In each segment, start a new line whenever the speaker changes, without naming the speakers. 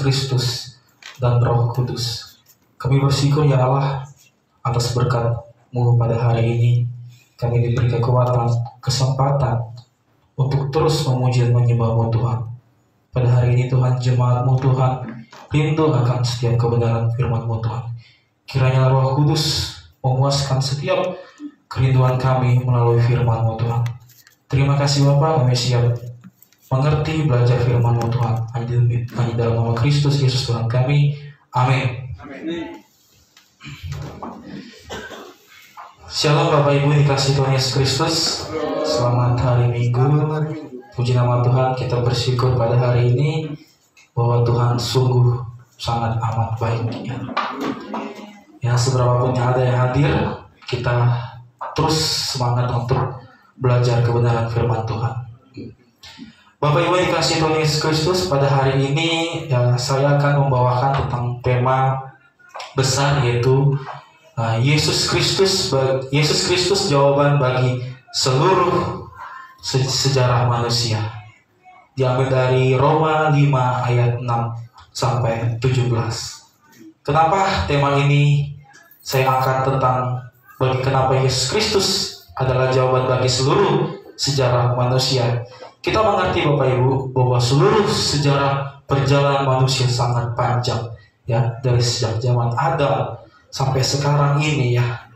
Kristus, dan Roh Kudus. Kami bersyukur ya Allah atas berkat-Mu pada hari ini. Kami diberi kekuatan, kesempatan untuk terus memuji dan menyembah-Mu Tuhan. Pada hari ini Tuhan, jemaat-Mu Tuhan rindu akan setiap kebenaran firman-Mu Tuhan. Kiranya Roh Kudus memuaskan setiap kerinduan kami melalui firman-Mu Tuhan. Terima kasih Bapa, kami siap mengerti, belajar firman-Mu Tuhan. Hanya dalam nama Kristus Yesus Tuhan kami. Amin. Shalom Bapak Ibu dikasih Tuhan Yesus Kristus. Selamat hari Minggu. Puji nama Tuhan, kita bersyukur pada hari ini bahwa Tuhan sungguh sangat amat baik. Ya, seberapapun yang ada yang hadir, kita terus semangat untuk belajar kebenaran firman Tuhan. Bapak Ibu dikasih Tuhan Yesus Kristus, pada hari ini ya, saya akan membawakan tentang tema besar, yaitu Yesus Kristus jawaban bagi seluruh sejarah manusia. Diambil dari Roma 5 ayat 6 sampai 17. Kenapa tema ini saya angkat tentang kenapa Yesus Kristus adalah jawaban bagi seluruh sejarah manusia? Kita mengerti Bapak Ibu bahwa seluruh sejarah perjalanan manusia sangat panjang, ya, dari sejak zaman Adam sampai sekarang ini ya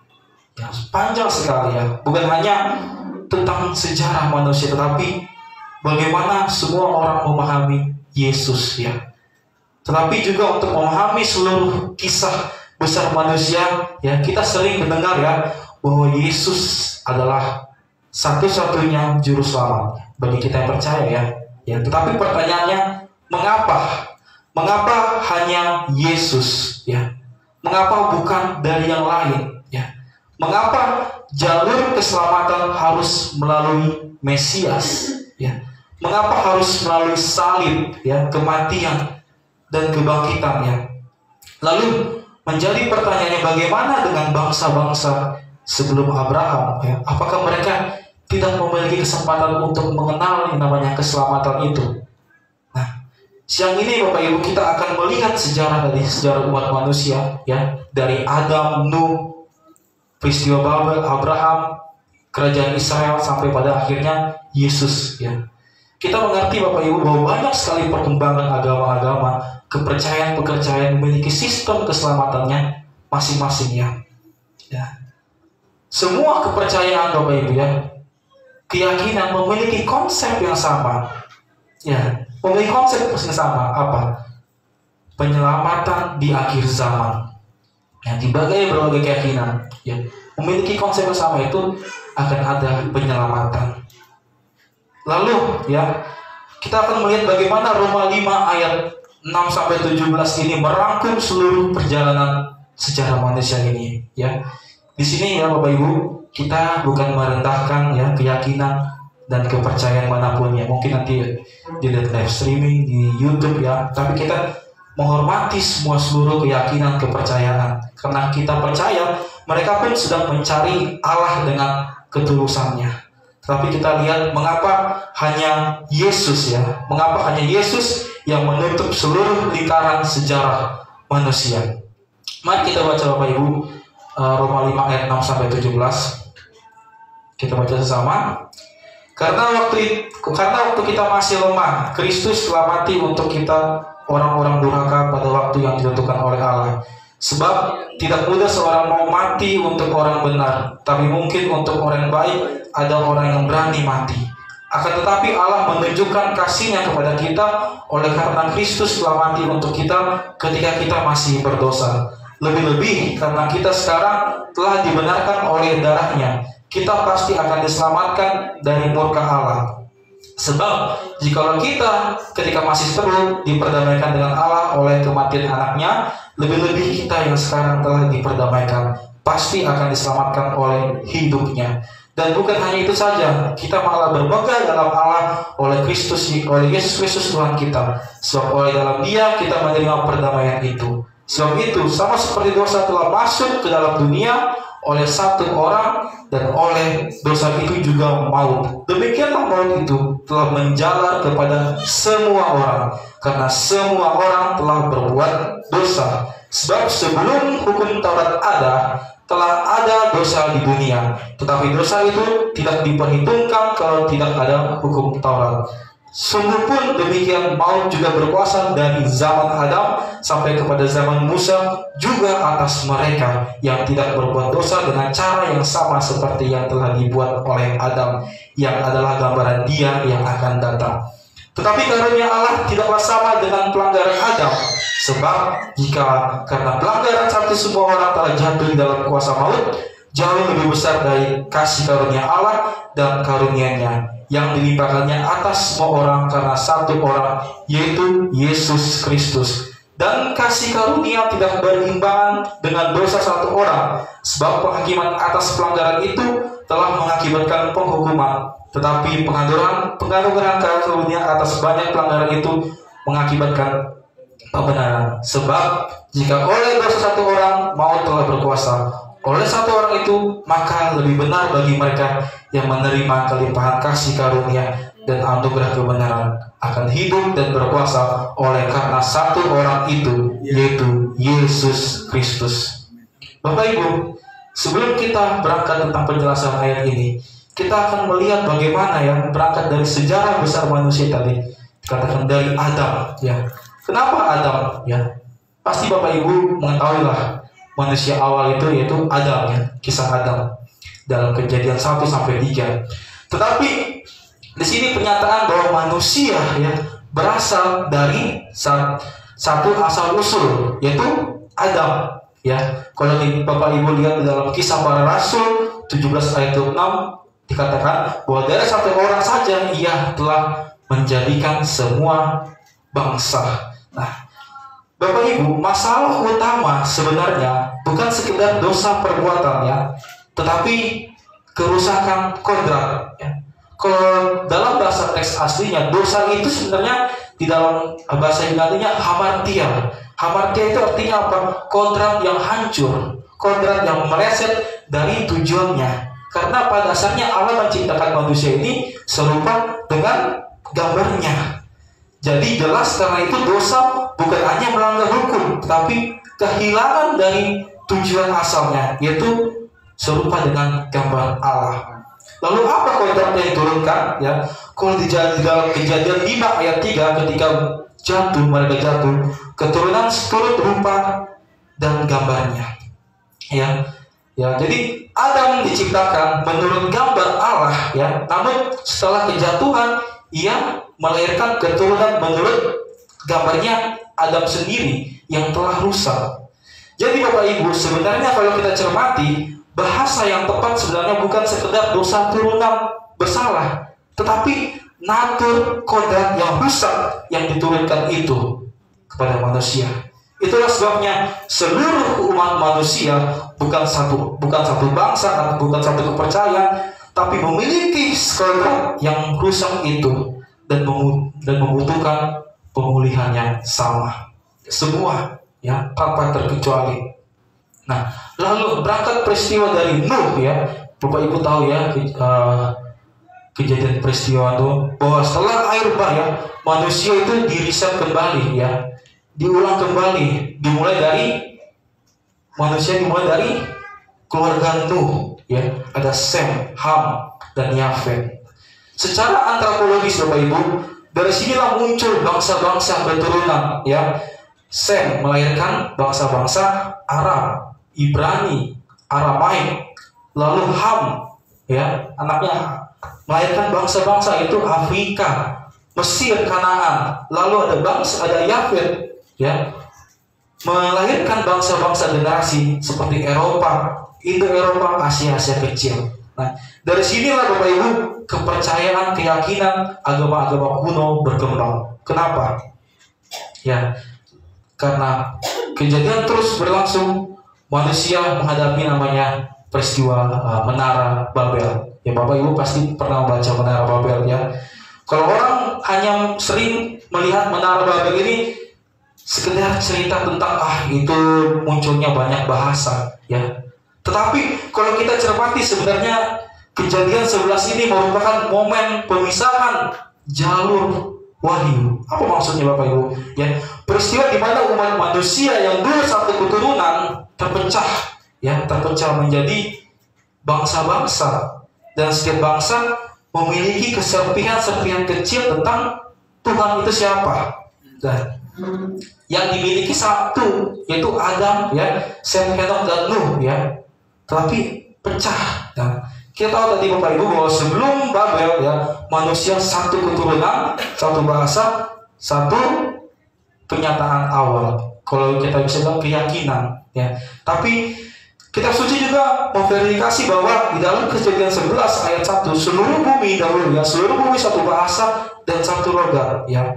panjang sekali ya. Bukan hanya tentang sejarah manusia, tetapi bagaimana semua orang memahami Yesus ya. Tetapi juga untuk memahami seluruh kisah besar manusia ya, kita sering mendengar ya bahwa Yesus adalah satu-satunya juru selamat bagi kita yang percaya ya. Tetapi pertanyaannya, mengapa? Mengapa hanya Yesus ya? Mengapa bukan dari yang lain ya? Mengapa jalur keselamatan harus melalui Mesias ya? Mengapa harus melalui salib ya, kematian dan kebangkitan ya? Lalu menjadi pertanyaannya, bagaimana dengan bangsa-bangsa sebelum Abraham ya? Apakah mereka tidak memiliki kesempatan untuk mengenal yang namanya keselamatan itu? Nah, siang ini Bapak Ibu kita akan melihat sejarah umat manusia ya, dari Adam, Nuh, peristiwa Babel, Abraham, kerajaan Israel sampai pada akhirnya Yesus ya. Kita mengerti Bapak Ibu bahwa banyak sekali perkembangan agama-agama, kepercayaan memiliki sistem keselamatannya masing-masing ya. Semua kepercayaan Bapak Ibu ya, keyakinan memiliki konsep yang sama ya, memiliki konsep yang sama. Apa? Penyelamatan di akhir zaman ya. Di berbagai keyakinan ya, memiliki konsep yang sama, itu akan ada penyelamatan. Lalu ya, kita akan melihat bagaimana Roma 5 ayat 6 sampai 17 ini merangkum seluruh perjalanan sejarah manusia ini ya. Di sini ya Bapak Ibu, kita bukan merendahkan ya keyakinan dan kepercayaan manapun ya. Mungkin nanti dilihat live streaming di YouTube ya, tapi kita menghormati seluruh keyakinan, kepercayaan, karena kita percaya mereka pun sedang mencari Allah dengan ketulusannya. Tapi kita lihat mengapa hanya Yesus ya, mengapa hanya Yesus yang menutup seluruh lingkaran sejarah manusia. Mari kita baca Bapak Ibu Roma 5 ayat 6 sampai 17. Kita baca sesama. Karena waktu kita masih lemah, Kristus telah mati untuk kita orang-orang durhaka pada waktu yang ditentukan oleh Allah. Sebab tidak mudah seorang mau mati untuk orang benar, tapi mungkin untuk orang baik ada orang yang berani mati. Akan tetapi Allah menunjukkan kasih-Nya kepada kita oleh karena Kristus telah mati untuk kita ketika kita masih berdosa. Lebih-lebih karena kita sekarang telah dibenarkan oleh darah-Nya, kita pasti akan diselamatkan dari murka Allah. Sebab jikalau kita ketika masih seru diperdamaikan dengan Allah oleh kematian anaknya, lebih-lebih kita yang sekarang telah diperdamaikan pasti akan diselamatkan oleh hidupnya. Dan bukan hanya itu saja, kita malah bermegah dalam Allah oleh Yesus Kristus Tuhan kita. Sebab oleh dalam Dia kita menerima perdamaian itu. Sebab itu, sama seperti dosa telah masuk ke dalam dunia oleh satu orang, dan oleh dosa itu juga maut. Demikianlah maut itu telah menjalar kepada semua orang, karena semua orang telah berbuat dosa. Sebab sebelum hukum Taurat ada, telah ada dosa di dunia, tetapi dosa itu tidak diperhitungkan kalau tidak ada hukum Taurat. Sungguh pun demikian, maut juga berkuasa dari zaman Adam sampai kepada zaman Musa juga atas mereka yang tidak berbuat dosa, dengan cara yang sama seperti yang telah dibuat oleh Adam, yang adalah gambaran Dia yang akan datang. Tetapi karunia Allah tidaklah sama dengan pelanggaran Adam, sebab jika karena pelanggaran satu semua orang telah jatuh di dalam kuasa maut, jauh lebih besar dari kasih karunia Allah dan karunia-Nya yang dilimpahkannya atas semua orang karena satu orang, yaitu Yesus Kristus. Dan kasih karunia tidak berimbangan dengan dosa satu orang, sebab penghakiman atas pelanggaran itu telah mengakibatkan penghukuman, tetapi penganugeraan karunia atas banyak pelanggaran itu mengakibatkan pembenaran. Sebab jika oleh dosa satu orang maut telah berkuasa oleh satu orang itu, maka lebih benar bagi mereka yang menerima kelimpahan kasih karunia dan anugerah kebenaran akan hidup dan berkuasa oleh karena satu orang itu, yaitu Yesus Kristus. Bapak Ibu, sebelum kita berangkat tentang penjelasan ayat ini, kita akan melihat bagaimana ya berangkat dari sejarah besar manusia tadi, dikatakan dari Adam ya. Kenapa Adam ya? Pasti Bapak Ibu mengetahui lah, manusia awal itu yaitu Adam ya, kisah Adam dalam Kejadian 1-3. Tetapi di sini pernyataan bahwa manusia ya berasal dari satu asal usul, yaitu Adam ya. Kalau Bapak Ibu lihat di dalam Kisah Para Rasul 17 ayat 26, dikatakan bahwa dari satu orang saja ia telah menjadikan semua bangsa. Nah, Bapak Ibu, masalah utama sebenarnya bukan sekedar dosa perbuatan ya, tetapi kerusakan kodrat ya. Kalau dalam bahasa teks aslinya, dosa itu sebenarnya di dalam bahasa Yunani-nya hamartia. Hamartia itu artinya apa? Kodrat yang hancur, kodrat yang meleset dari tujuannya. Karena pada dasarnya Allah menciptakan manusia ini serupa dengan gambarnya. Jadi jelas karena itu dosa bukan hanya melanggar hukum, tapi kehilangan dari tujuan asalnya, yaitu serupa dengan gambar Allah. Lalu apa kodrat yang diturunkan? Ya, kalau di dalam Kejadian 5 ayat 3, ketika mereka jatuh, keturunan turut rupa dan gambarnya. Ya, jadi Adam diciptakan menurut gambar Allah. Ya, namun setelah kejatuhan, ia melahirkan keturunan menurut gambarnya Adam sendiri yang telah rusak. Jadi Bapak Ibu, sebenarnya kalau kita cermati, bahasa yang tepat sebenarnya bukan sekedar dosa turunan bersalah, tetapi natur kodrat yang rusak yang diturunkan itu kepada manusia. Itulah sebabnya seluruh umat manusia bukan satu bangsa atau bukan satu kepercayaan, tapi memiliki kodrat yang rusak itu dan membutuhkan pemulihannya sama. Semua ya, tanpa terkecuali. Nah, lalu berangkat peristiwa dari Nuh ya, Bapak Ibu tahu ya kejadian peristiwa itu, bahwa setelah air bah ya, manusia itu diriset kembali ya, diulang kembali, dimulai dari keluarga Nuh ya, ada Sem, Ham, dan Yafet. Secara antropologis Bapak Ibu, dari sinilah muncul bangsa-bangsa keturunan ya. Sem melahirkan bangsa-bangsa Arab, Ibrani, Aramaik. Lalu Ham ya, anaknya melahirkan bangsa-bangsa itu Afrika, Mesir, Kanaan. Lalu ada Yafet ya, melahirkan bangsa-bangsa generasi seperti Eropa, Indo-Eropa, Asia kecil. Nah, dari sinilah Bapak Ibu kepercayaan, keyakinan agama-agama kuno berkembang. Kenapa? Ya, karena kejadian terus berlangsung, manusia menghadapi namanya peristiwa Menara Babel. Ya, Bapak Ibu pasti pernah baca Menara Babel ya. Kalau orang hanya sering melihat Menara Babel ini sekedar cerita tentang itu munculnya banyak bahasa ya. Tetapi kalau kita cermati sebenarnya kejadian 11 ini merupakan momen pemisahan jalur wahyu. Apa maksudnya Bapak Ibu? Ya, peristiwa di mana umat manusia yang dulu satu keturunan terpecah menjadi bangsa-bangsa, dan setiap bangsa memiliki keserpihan-serpihan kecil tentang Tuhan itu siapa. Dan yang dimiliki satu yaitu Adam ya, Sem, Henokh dan Nuh ya. Tapi pecah. Dan kita tahu tadi Bapak Ibu bahwa sebelum Babel ya, manusia satu keturunan, satu bahasa, satu kenyataan awal. Kalau kita bisa bilang keyakinan ya. Tapi kitab suci juga memverifikasi bahwa di dalam Kejadian 11 ayat 1 seluruh bumi dahulu ya, seluruh bumi satu bahasa dan satu rogat ya.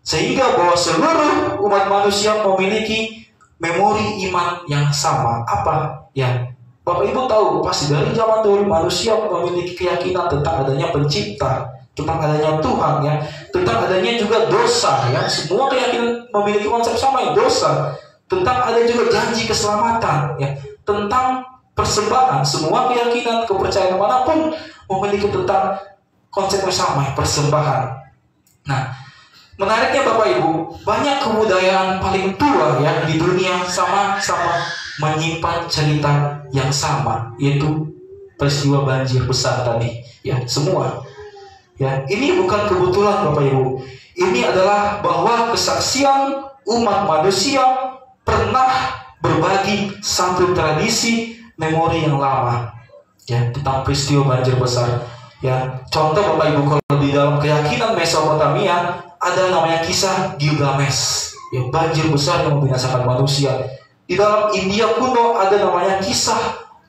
Sehingga bahwa seluruh umat manusia memiliki memori iman yang sama. Apa? Ya, Bapak Ibu tahu pasti dari zaman dulu manusia memiliki keyakinan tentang adanya pencipta, tentang adanya Tuhan ya, tentang adanya juga dosa ya. Semua keyakinan memiliki konsep sama ya, dosa. Tentang ada juga janji keselamatan ya, tentang persembahan. Semua keyakinan, kepercayaan manapun memiliki tentang konsep yang sama ya, persembahan. Nah, menariknya Bapak Ibu, banyak kebudayaan paling tua ya di dunia sama-sama menyimpan cerita yang sama, yaitu peristiwa banjir besar tadi ya, semua ya. Ini bukan kebetulan Bapak Ibu, ini adalah bahwa kesaksian umat manusia pernah berbagi satu tradisi memori yang lama ya, tentang peristiwa banjir besar ya. Contoh Bapak Ibu, kalau di dalam keyakinan Mesopotamia ada namanya kisah Gilgamesh ya, banjir besar yang membinasakan manusia. Di dalam India kuno ada namanya kisah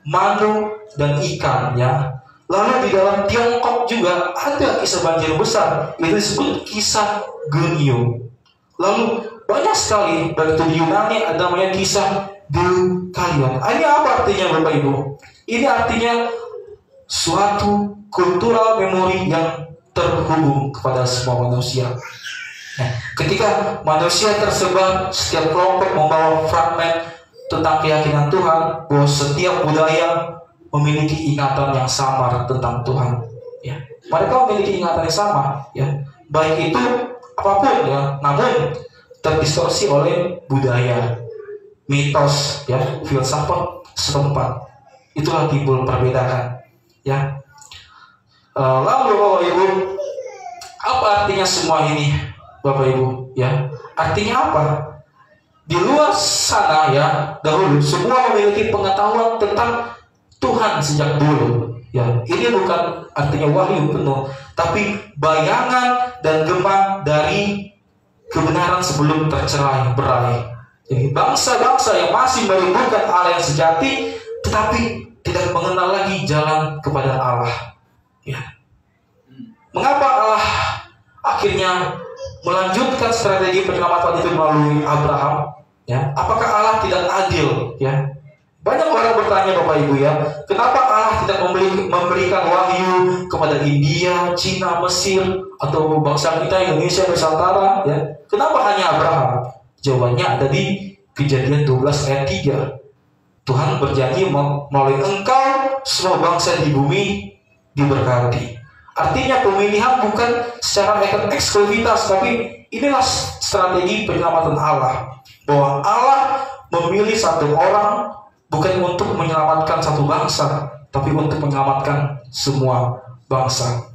Manu dan ikan ya. Lalu di dalam Tiongkok juga ada kisah banjir besar, itu disebut kisah Genyo. Lalu banyak sekali, baik itu di Yunani ada namanya kisah Deukalion. Ini apa artinya Bapak Ibu? Ini artinya suatu kultural memori yang terhubung kepada semua manusia. Nah, ketika manusia tersebar, setiap kelompok membawa fragmen tentang keyakinan Tuhan, bahwa setiap budaya memiliki ingatan yang samar tentang Tuhan. Ya, mereka memiliki ingatan yang sama, ya, baik itu apapun ya, namun terdistorsi oleh budaya, mitos, ya, filsafat setempat. Itulah timbul perbedaan, ya. Lalu Bapak Ibu, apa artinya semua ini, Bapak Ibu? Ya, artinya apa? Di luar sana ya, dahulu semua memiliki pengetahuan tentang Tuhan sejak dulu. Ya, ini bukan artinya wahyu penuh, tapi bayangan dan gema dari kebenaran sebelum tercerai berai. Jadi bangsa-bangsa yang masih merindukan Allah yang sejati, tetapi tidak mengenal lagi jalan kepada Allah. Ya. Mengapa Allah akhirnya melanjutkan strategi penyelamatan itu melalui Abraham? Ya, apakah Allah tidak adil? Ya, banyak orang bertanya Bapak Ibu ya, kenapa Allah tidak memberikan wahyu kepada India, Cina, Mesir, atau bangsa kita Indonesia, Nusantara? Ya, kenapa hanya Abraham? Jawabannya ada di Kejadian 12 ayat 3. Tuhan berjanji melalui engkau semua bangsa di bumi diberkati. Artinya pemilihan bukan secara eksklusivitas, tapi inilah strategi penyelamatan Allah. Bahwa Allah memilih satu orang bukan untuk menyelamatkan satu bangsa, tapi untuk menyelamatkan semua bangsa.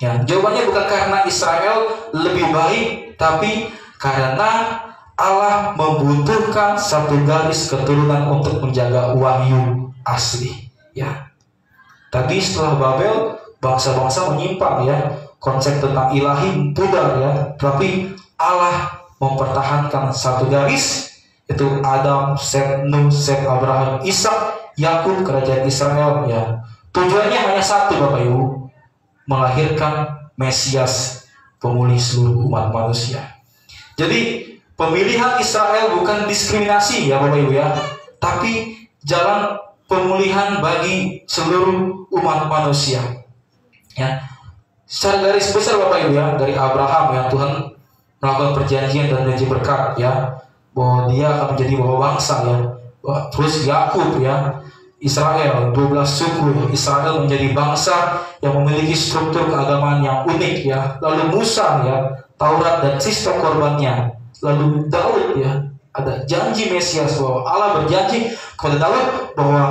Ya, jawabannya bukan karena Israel lebih baik, tapi karena Allah membutuhkan satu garis keturunan untuk menjaga wahyu asli. Ya, tadi setelah Babel, bangsa-bangsa menyimpang ya, konsep tentang ilahi pudar ya, tapi Allah mempertahankan satu garis, itu Adam, Set, Nuh, Set, Abraham, Ishak, Yakub, kerajaan Israel ya. Tujuannya hanya satu Bapak Ibu, melahirkan Mesias, pemulih seluruh umat manusia. Jadi pemilihan Israel bukan diskriminasi ya Bapak Ibu ya, tapi jalan pemulihan bagi seluruh umat manusia. Ya, secara garis besar Bapak Ibu ya, dari Abraham ya, Tuhan melakukan perjanjian dan janji berkat ya, bahwa dia akan menjadi bawa bangsa ya. Terus Yakub ya, Israel, 12 suku Israel menjadi bangsa yang memiliki struktur keagamaan yang unik ya. Lalu Musa ya, Taurat dan sistem korbannya. Lalu Daud ya, ada janji Mesias, bahwa Allah berjanji kepada Daud bahwa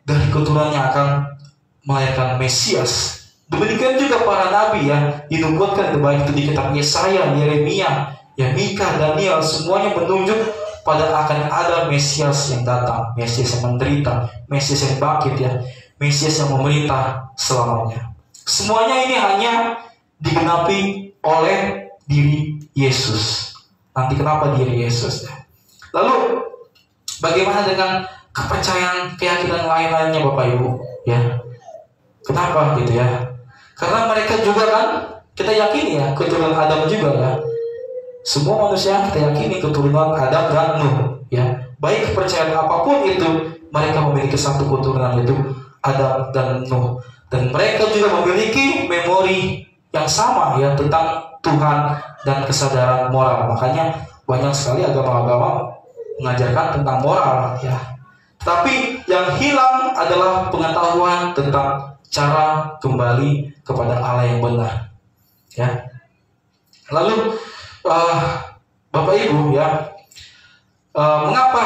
dari keturunannya akan melahirkan Mesias. Demikian juga para nabi ya, dinubuatkan baik itu di kitab Yesaya, Yeremia, ya Mika, Daniel, semuanya menunjuk pada akan ada Mesias yang datang, Mesias yang menderita, Mesias yang bangkit ya, Mesias yang memerintah selamanya. Semuanya ini hanya digenapi oleh diri Yesus. Nanti kenapa diri Yesus ya? Lalu bagaimana dengan kepercayaan, keyakinan lain-lainnya Bapak Ibu ya? Kenapa gitu ya? Karena mereka juga kan, kita yakini ya, keturunan Adam juga ya. Semua manusia kita yakini keturunan Adam dan Nuh ya. Baik kepercayaan apapun itu, mereka memiliki satu keturunan, yaitu Adam dan Nuh. Dan mereka juga memiliki memori yang sama ya tentang Tuhan dan kesadaran moral. Makanya banyak sekali agama-agama mengajarkan tentang moral ya. Tapi yang hilang adalah pengetahuan tentang cara kembali kepada Allah yang benar ya. Lalu Bapak Ibu ya, mengapa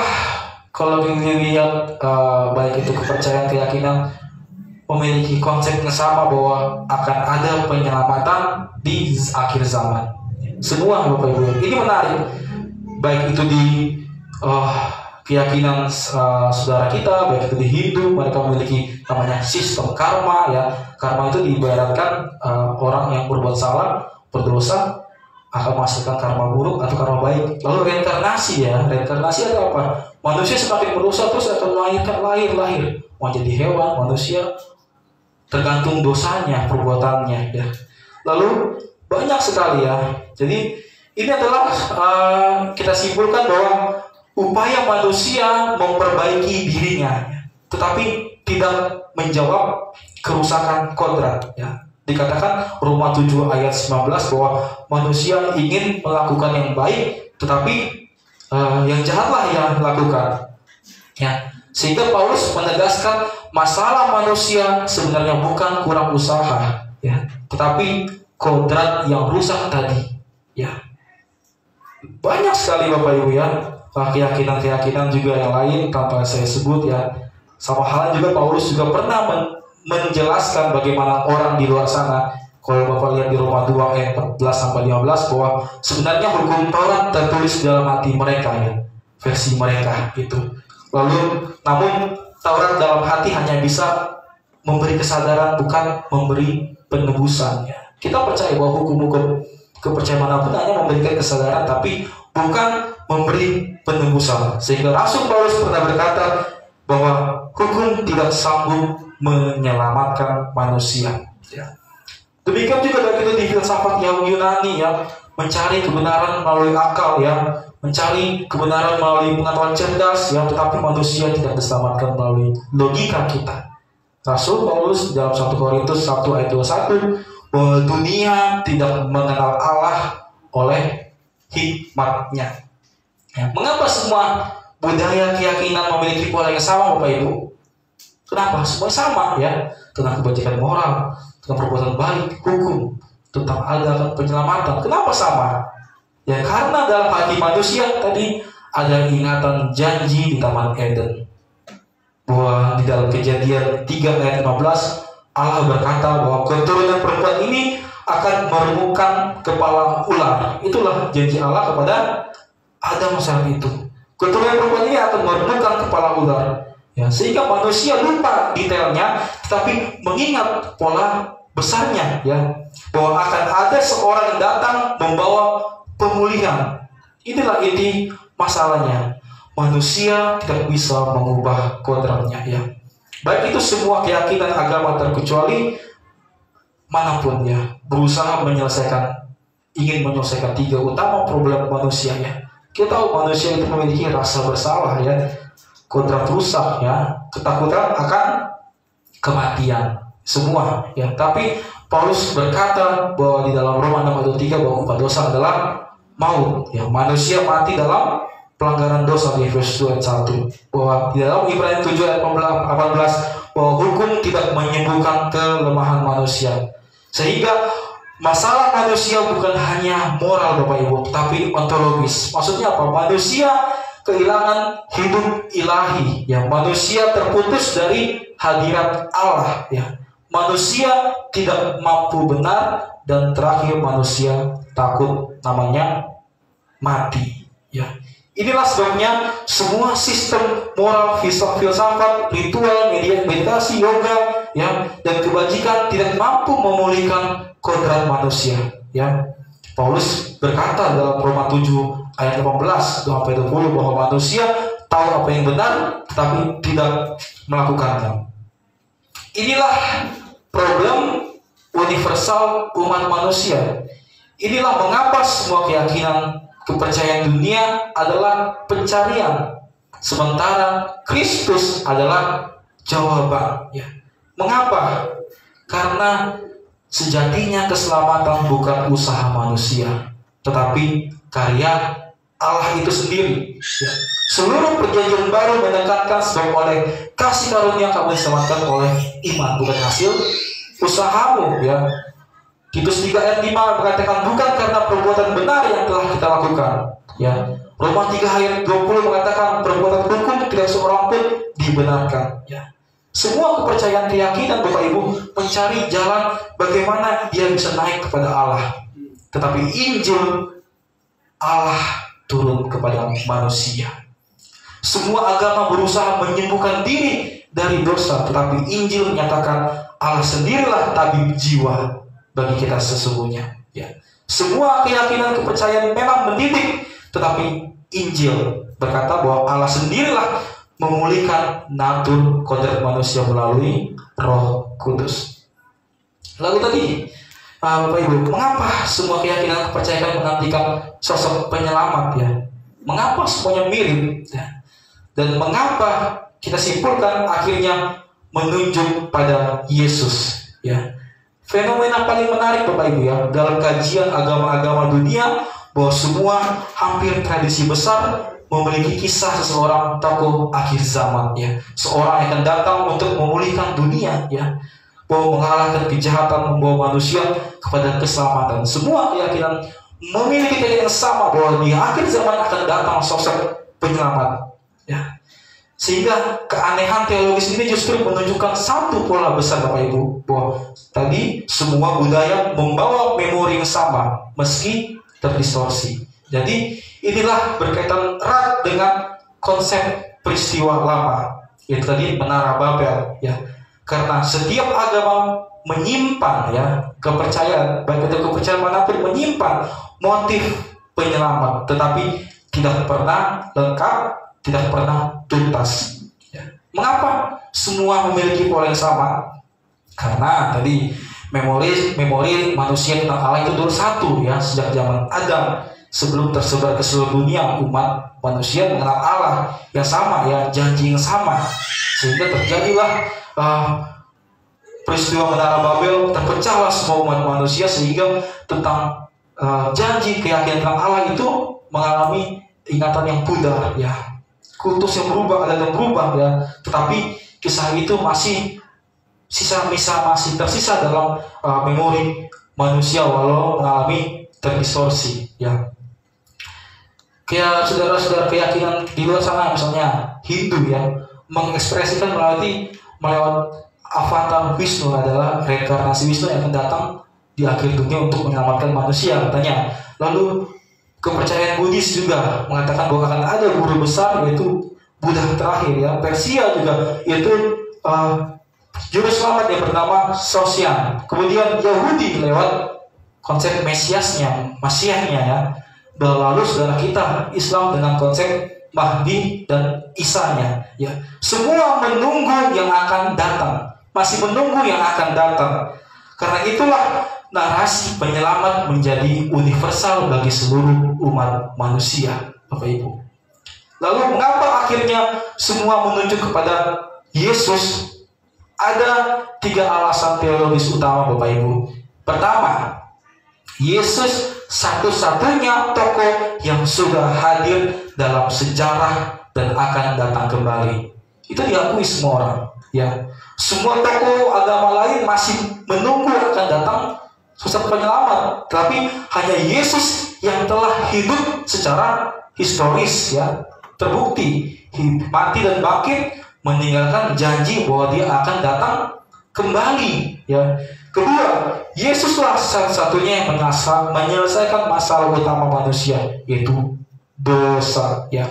kalau dilihat baik itu kepercayaan, keyakinan memiliki konsep yang sama bahwa akan ada penyelamatan di akhir zaman. Semua Bapak Ibu, ini menarik, baik itu di keyakinan saudara kita, baik itu di Hindu, mereka memiliki namanya sistem karma ya. Karma itu diibaratkan orang yang berbuat salah, berdosa akan menghasilkan karma buruk atau karma baik. Lalu reinkarnasi ya, reinkarnasi ada apa? Manusia semakin berdosa terus akan melahirkan lahir mau jadi hewan, manusia, tergantung dosanya, perbuatannya ya. Lalu banyak sekali ya. Jadi ini adalah kita simpulkan bahwa upaya manusia memperbaiki dirinya, tetapi tidak menjawab kerusakan kodrat ya. Dikatakan Roma 7 ayat 19 bahwa manusia ingin melakukan yang baik, tetapi yang jahatlah yang lakukan ya. Sehingga Paulus menegaskan masalah manusia sebenarnya bukan kurang usaha ya, tetapi kodrat yang rusak tadi ya. Banyak sekali Bapak Ibu ya, keyakinan-keyakinan juga yang lain tanpa saya sebut ya. Sama halnya juga Paulus juga pernah menjelaskan bagaimana orang di luar sana. Kalau Bapak lihat di Roma 2 ayat 14 sampai 15 bahwa sebenarnya hukum Taurat tertulis dalam hati mereka ya, versi mereka itu. Lalu namun Taurat dalam hati hanya bisa memberi kesadaran, bukan memberi penebusan ya. Kita percaya bahwa hukum-hukum kepercayaan manapun hanya memberikan kesadaran, tapi bukan memberi penebusan. Sehingga Rasul Paulus pernah berkata bahwa hukum tidak sanggup menyelamatkan manusia ya. Demikian juga dari itu di filsafat yang Yunani ya, mencari kebenaran melalui akal ya, mencari kebenaran melalui pengetahuan cerdas ya, tetapi manusia tidak diselamatkan melalui logika kita. Rasul Paulus dalam 1 Korintus 1 ayat 21 bahwa dunia tidak mengenal Allah oleh hikmatnya ya. Mengapa semua budaya keyakinan memiliki pola yang sama Bapak Ibu? Kenapa? Semua sama ya, tentang kebajikan moral, tentang perbuatan baik, hukum, tentang ada penyelamatan. Kenapa sama? Ya karena dalam hati manusia tadi ada ingatan janji di Taman Eden, bahwa di dalam Kejadian 3 ayat 15 Allah berkata bahwa keturunan perempuan ini akan meremukkan kepala ular. Itulah janji Allah kepada Adam saat itu. Keturunan perempuan ini akan meremukkan kepala ular ya, sehingga manusia lupa detailnya, tetapi mengingat pola besarnya ya, bahwa akan ada seorang yang datang membawa pemulihan. Inilah inti masalahnya. Manusia tidak bisa mengubah kodratnya ya. Baik itu semua keyakinan agama terkecuali manapun ya, berusaha ingin menyelesaikan 3 utama problem manusia ya. Kita tahu manusia itu memiliki rasa bersalah ya, kodrat rusak ya, ketakutan akan kematian semua ya. Tapi Paulus berkata bahwa di dalam Roma 6 ayat 3 bahwa upah dosa adalah maut. Ya, manusia mati dalam pelanggaran dosa di Efesus 2 ayat 1. Bahwa di dalam Ibrani 7 ayat 18 bahwa hukum tidak menyembuhkan kelemahan manusia. Sehingga masalah manusia bukan hanya moral Bapak Ibu, tapi ontologis. Maksudnya apa? Manusia kehilangan hidup ilahi, ya. Manusia terputus dari hadirat Allah, ya. Manusia tidak mampu benar, dan terakhir manusia takut, namanya mati, ya. Inilah sebabnya semua sistem moral, filsafat, ritual, meditasi, yoga, ya, dan kebajikan tidak mampu memulihkan kodrat manusia, ya. Paulus berkata dalam Roma 7 ayat 18-20 bahwa manusia tahu apa yang benar tetapi tidak melakukannya. Inilah problem universal umat manusia. Inilah mengapa semua keyakinan kepercayaan dunia adalah pencarian, sementara Kristus adalah jawaban, ya. Mengapa? Karena sejatinya keselamatan bukan usaha manusia, tetapi karya Allah itu sendiri, ya. Seluruh perjanjian baru menekankan sebab oleh kasih karunia kamu diselamatkan oleh iman, bukan hasil usahamu, ya. Titus 3 ayat 5 mengatakan bukan karena perbuatan benar yang telah kita lakukan, ya. Roma 3 ayat 20 mengatakan perbuatan hukum tidak seorang pun dibenarkan, ya. Semua kepercayaan keyakinan Bapak Ibu mencari jalan bagaimana dia bisa naik kepada Allah. Tetapi Injil, Allah turun kepada manusia. Semua agama berusaha menyembuhkan diri dari dosa, tetapi Injil menyatakan Allah sendirilah tabib jiwa bagi kita sesungguhnya, ya. Semua keyakinan kepercayaan memang mendidik, tetapi Injil berkata bahwa Allah sendirilah memulihkan natur kodrat manusia melalui Roh Kudus. Lalu tadi, Bapak Ibu, mengapa semua keyakinan kepercayaan menantikan sosok penyelamat, ya? Mengapa semuanya mirip, ya? Dan mengapa kita simpulkan akhirnya menunjuk pada Yesus, ya? Fenomena paling menarik Bapak Ibu, ya, dalam kajian agama-agama dunia bahwa semua hampir tradisi besar memiliki kisah seseorang tokoh akhir zaman, ya. Seorang yang akan datang untuk memulihkan dunia, ya. Bahwa mengalahkan kejahatan, membawa manusia kepada keselamatan. Semua keyakinan memiliki keyakinan sama bahwa di akhir zaman akan datang sosok penyelamat, ya. Sehingga keanehan teologis ini justru menunjukkan satu pola besar Bapak Ibu, bahwa tadi semua budaya membawa memori yang sama meski terdistorsi. Jadi inilah berkaitan erat dengan konsep peristiwa lama, yaitu tadi Menara Babel, ya. Karena setiap agama menyimpan, ya, kepercayaan, baik itu kepercayaan manapun menyimpan motif penyelamat, tetapi tidak pernah lengkap, tidak pernah tuntas, ya. Mengapa semua memiliki pola yang sama? Karena tadi memori manusia tentang Allah itu dulu satu, ya, sejak zaman Adam. Sebelum tersebar ke seluruh dunia, umat manusia mengenal Allah yang sama, ya, janji yang sama, sehingga terjadilah peristiwa Menara Babel, terpecahlah semua umat manusia, sehingga tentang janji keyakinan tentang Allah itu mengalami ingatan yang pudar, ya, kultus yang berubah, adat yang berubah, ya. Tetapi kisah itu masih masih tersisa dalam memori manusia walau mengalami terdistorsi, ya. Kayak saudara-saudara keyakinan di luar sana, misalnya Hindu, ya, mengekspresikan melewat avatar Wisnu adalah reinkarnasi Wisnu yang akan datang di akhir dunia untuk menyelamatkan manusia, katanya. Lalu kepercayaan Buddhis juga mengatakan bahwa akan ada guru besar, yaitu Buddha terakhir, ya. Persia juga, yaitu juru selamat yang bernama Sosian. Kemudian Yahudi lewat konsep Mesiasnya, Masiahnya, ya. Lalu saudara kita Islam dengan konsep Mahdi dan Isanya, ya. Semua menunggu yang akan datang, masih menunggu yang akan datang. Karena itulah narasi penyelamat menjadi universal bagi seluruh umat manusia, Bapak Ibu. Lalu mengapa akhirnya semua menunjuk kepada Yesus? Ada 3 alasan teologis utama, Bapak Ibu. Pertama, Yesus satu-satunya tokoh yang sudah hadir dalam sejarah dan akan datang kembali. Itu diakui semua orang, ya. Semua tokoh agama lain masih menunggu akan datang sosok penyelamat, tapi hanya Yesus yang telah hidup secara historis, ya, terbukti mati dan bangkit, meninggalkan janji bahwa dia akan datang kembali, ya. Kedua, Yesuslah satu-satunya yang menyelesaikan masalah utama manusia, yaitu dosa, ya.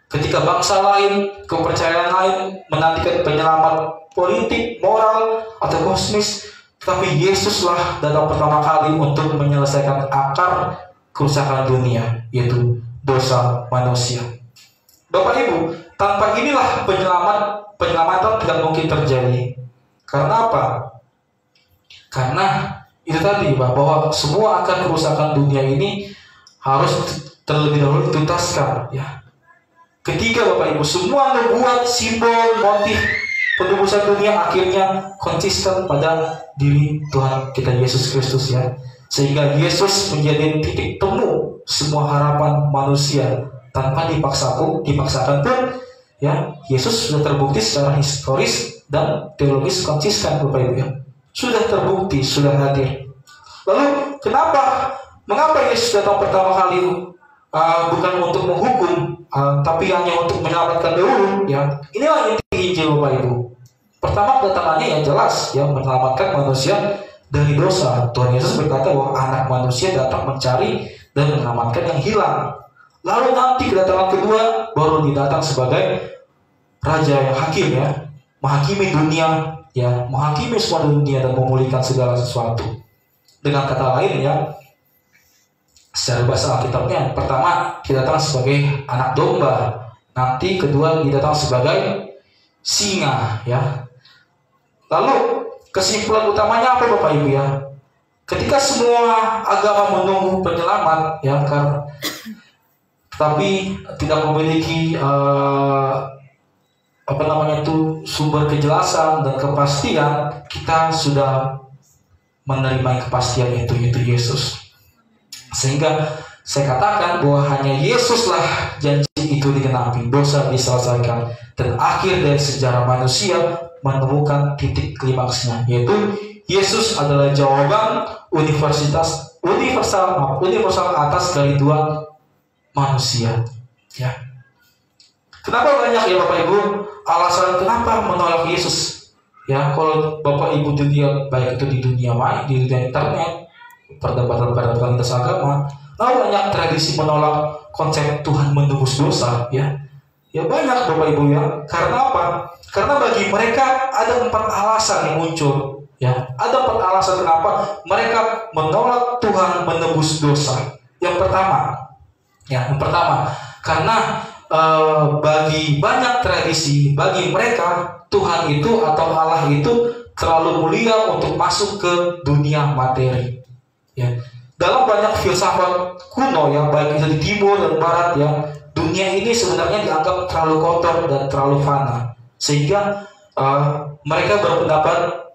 Ketika bangsa lain, kepercayaan lain menantikan penyelamat politik, moral, atau kosmis, tapi Yesuslah datang pertama kali untuk menyelesaikan akar kerusakan dunia, yaitu dosa manusia. Bapak Ibu, tanpa inilah penyelamatan tidak mungkin terjadi. Karena apa? Karena itu tadi, bahwa semua akar kerusakan dunia ini harus terlebih dahulu dituntaskan, ya. Ketiga, Bapak Ibu, semua nubuat, simbol, motif penebusan dunia akhirnya konsisten pada diri Tuhan kita Yesus Kristus, ya. Sehingga Yesus menjadi titik temu semua harapan manusia tanpa dipaksakan pun, ya. Yesus sudah terbukti secara historis dan teologis konsisten, Bapak Ibu, ya. Sudah terbukti, sudah hadir. Lalu mengapa Yesus datang pertama kali? Bukan untuk menghukum, tapi hanya untuk menyelamatkan dahulu, ya. Inilah inti Injil, Bapak Ibu. Pertama, kedatangannya yang jelas, ya, menyelamatkan manusia dari dosa. Tuhan Yesus berkata bahwa Anak Manusia datang mencari dan menyelamatkan yang hilang. Lalu nanti kedatangan kedua baru didatang sebagai Raja yang hakim, ya, menghakimi dunia, ya, menghakimi semua dunia dan memulihkan segala sesuatu. Dengan kata lain, ya, secara bahasa Alkitabnya, pertama didatang sebagai anak domba, nanti kedua didatang sebagai singa, ya. Lalu kesimpulan utamanya apa, Bapak Ibu, ya? Ketika semua agama menunggu penyelamat, ya, tapi tidak memiliki sumber kejelasan dan kepastian, kita sudah menerima kepastian itu, yaitu Yesus. Sehingga saya katakan bahwa hanya Yesuslah janji itu digenapi, dosa diselesaikan, dan akhir dari sejarah manusia menemukan titik klimaksnya, yaitu Yesus adalah jawaban universal atas kerinduan manusia, ya. Kenapa banyak, ya, Bapak Ibu, alasan kenapa menolak Yesus, ya? Kalau Bapak Ibu lihat, baik itu di dunia internet, perdebatan lintas agama, lalu banyak tradisi menolak konsep Tuhan menebus dosa, ya. Ya banyak, Bapak Ibu, ya. Karena apa? Karena bagi mereka ada 4 alasan yang muncul, ya. Ada 4 alasan kenapa mereka menolak Tuhan menebus dosa. Yang pertama, karena bagi banyak tradisi, bagi mereka Tuhan itu atau Allah itu terlalu mulia untuk masuk ke dunia materi, ya. Dalam banyak filsafat kuno, ya, baik itu di timur dan barat, ya, dunia ini sebenarnya dianggap terlalu kotor dan terlalu fana, sehingga mereka berpendapat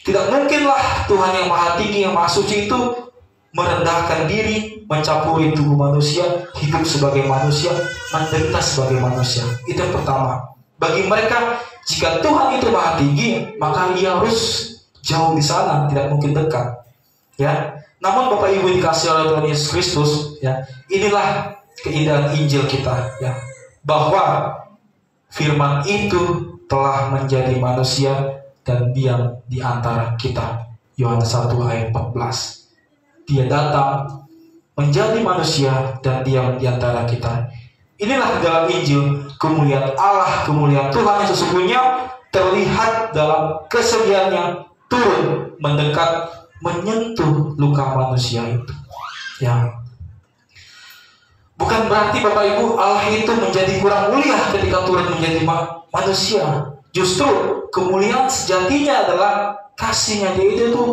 tidak mungkinlah Tuhan yang Maha Tinggi, yang Maha Suci itu merendahkan diri, mencampuri tubuh manusia, hidup sebagai manusia, menderita sebagai manusia. Itu yang pertama. Bagi mereka, jika Tuhan itu Maha Tinggi, maka Ia harus jauh di sana, tidak mungkin dekat, ya. Namun Bapak Ibu dikasih oleh Tuhan Yesus Kristus, ya, inilah keindahan Injil kita, ya, bahwa Firman itu telah menjadi manusia dan diam di antara kita. Yohanes 1 ayat 14. Dia datang menjadi manusia dan diam di antara kita. Inilah dalam Injil kemuliaan Allah, kemuliaan Tuhan yang sesungguhnya terlihat dalam kesediaannya turun, mendekat, menyentuh luka manusia itu, ya. Bukan berarti, Bapak Ibu, Allah itu menjadi kurang mulia ketika turun menjadi manusia. Justru kemuliaan sejatinya adalah kasihnya Dia itu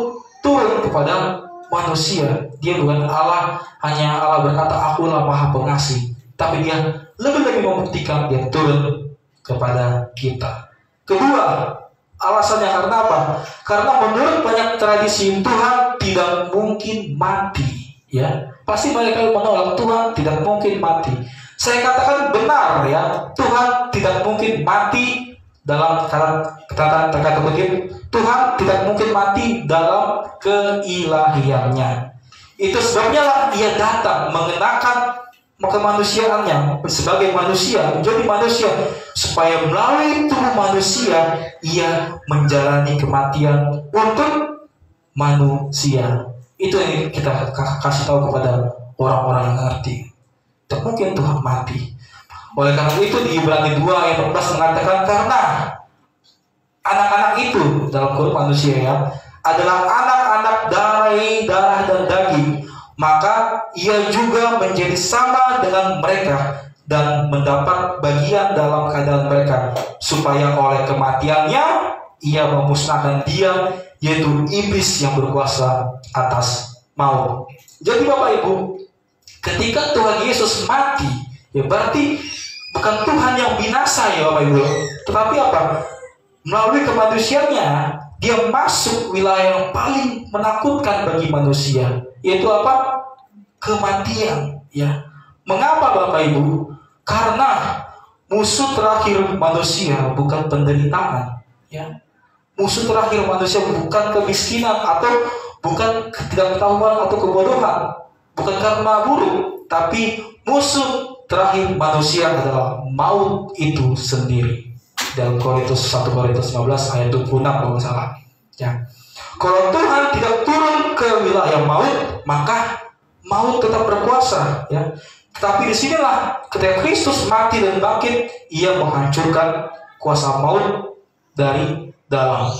turun kepada manusia. Dia bukan Allah, hanya Allah berkata akulah Maha Pengasih, tapi Dia lebih-lebih membuktikan Dia turun kepada kita. Kedua, alasannya karena apa? Karena menurut banyak tradisi Tuhan tidak mungkin mati, Ya, pasti mereka menolak. Tuhan tidak mungkin mati. Saya katakan benar ya, Tuhan tidak mungkin mati dalam kata kutip. Tuhan tidak mungkin mati dalam keilahiannya. Itu sebabnya lah Ia datang mengenakan kemanusiaannya sebagai manusia, menjadi manusia, supaya melalui tubuh manusia Ia menjalani kematian untuk manusia. Itu yang kita kasih tahu kepada orang-orang yang ngerti. Tidak mungkin Tuhan mati. Oleh karena itu di Ibrani 2 ayat 14 mengatakan, karena anak-anak itu dalam kurung manusia ya adalah anak-anak dari darah dan daging, maka ia juga menjadi sama dengan mereka dan mendapat bagian dalam keadaan mereka, supaya oleh kematiannya ia memusnahkan dia, yaitu iblis yang berkuasa atas maut. Jadi Bapak Ibu, ketika Tuhan Yesus mati, ya berarti bukan Tuhan yang binasa ya Bapak Ibu, tetapi apa? Melalui kemanusiaannya, dia masuk wilayah yang paling menakutkan bagi manusia, yaitu apa? Kematian. Ya. Mengapa Bapak Ibu? Karena musuh terakhir manusia bukan penderitaan. Ya. Musuh terakhir manusia bukan kemiskinan atau bukan ketidaktahuan atau kebodohan, bukan karma buruk, tapi musuh terakhir manusia adalah maut itu sendiri. Dalam 1 Korintus 15 ayat 26 kalau nggak salah. Ya. Kalau Tuhan tidak turun ke wilayah maut, maka maut tetap berkuasa. Ya. Tetapi disinilah ketika Kristus mati dan bangkit, Ia menghancurkan kuasa maut dari dalam.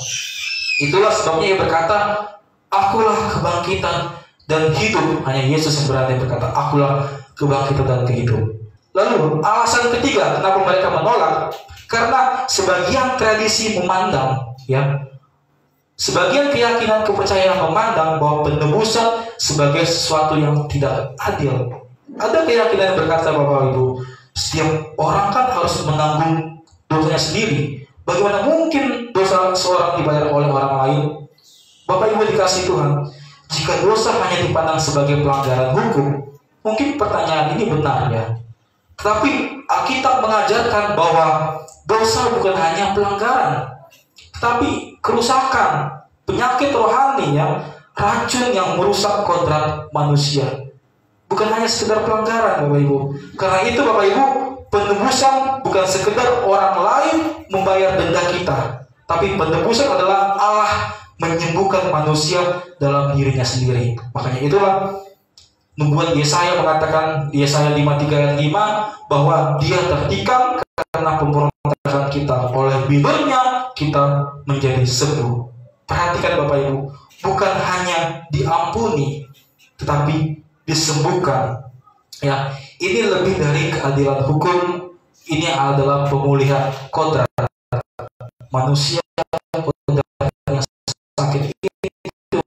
Itulah sebabnya Ia berkata, akulah kebangkitan dan hidup. Hanya Yesus yang berani berkata, akulah kebangkitan dan kehidupan. Lalu alasan ketiga kenapa mereka menolak, karena sebagian tradisi memandang, ya, sebagian keyakinan kepercayaan memandang bahwa penebusan sebagai sesuatu yang tidak adil. Ada keyakinan yang berkata, Bapak Ibu, setiap orang kan harus menanggung dosanya sendiri. Bagaimana mungkin dosa seorang dibayar oleh orang lain? Bapak Ibu dikasih Tuhan, jika dosa hanya dipandang sebagai pelanggaran hukum, mungkin pertanyaan ini benar ya. Tetapi Alkitab mengajarkan bahwa dosa bukan hanya pelanggaran, tetapi kerusakan, penyakit rohani ya, racun yang merusak kodrat manusia. Bukan hanya sekedar pelanggaran Bapak Ibu. Karena itu Bapak Ibu, penebusan bukan sekedar orang lain membayar denda kita, tapi penebusan adalah Allah menyembuhkan manusia dalam dirinya sendiri. Makanya itulah membuat Yesaya mengatakan di Yesaya 53 ayat 5 bahwa Dia tertikam karena pemberontakan kita, oleh bibirnya kita menjadi sembuh. Perhatikan Bapak Ibu, bukan hanya diampuni tetapi disembuhkan. Ya, ini lebih dari keadilan hukum. Ini adalah pemulihan kodrat manusia. Kodrat yang sakit itu